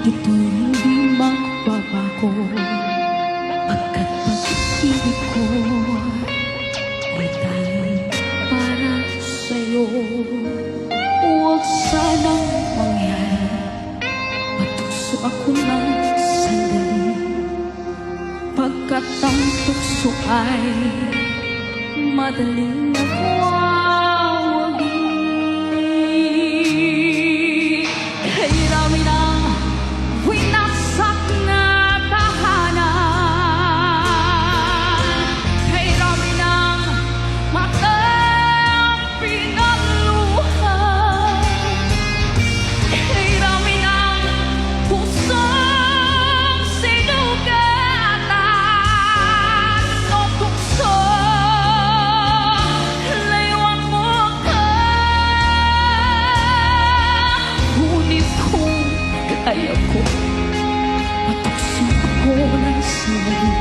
ito'y hindi magbabago, pagkat pag-ibig ko ay tanging para sa'yo. Huwag sanang mangyari, matukso ako ng sandali, pagkat ang tukso ay madaling nagwawagi. Kay rami ng winasak na tahanan, kay rami ng matang pinaluhan, kay rami ng pusong sinugatan o tukso, layuan mo ka. Ngunit kung kaya ko, matukso ako ng sandali,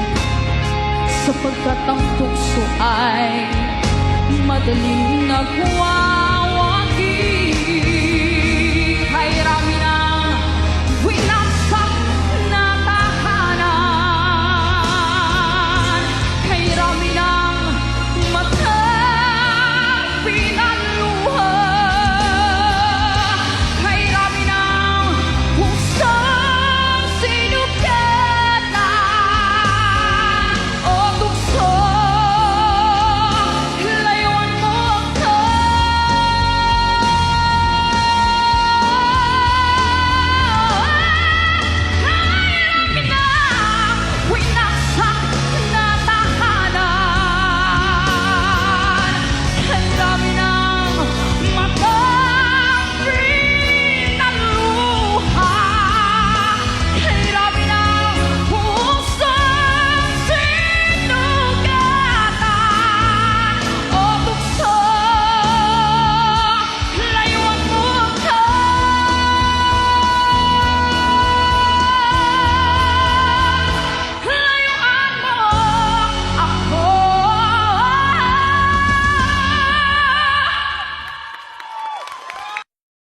sapagkat ang tukso ay madaling nagwawagi.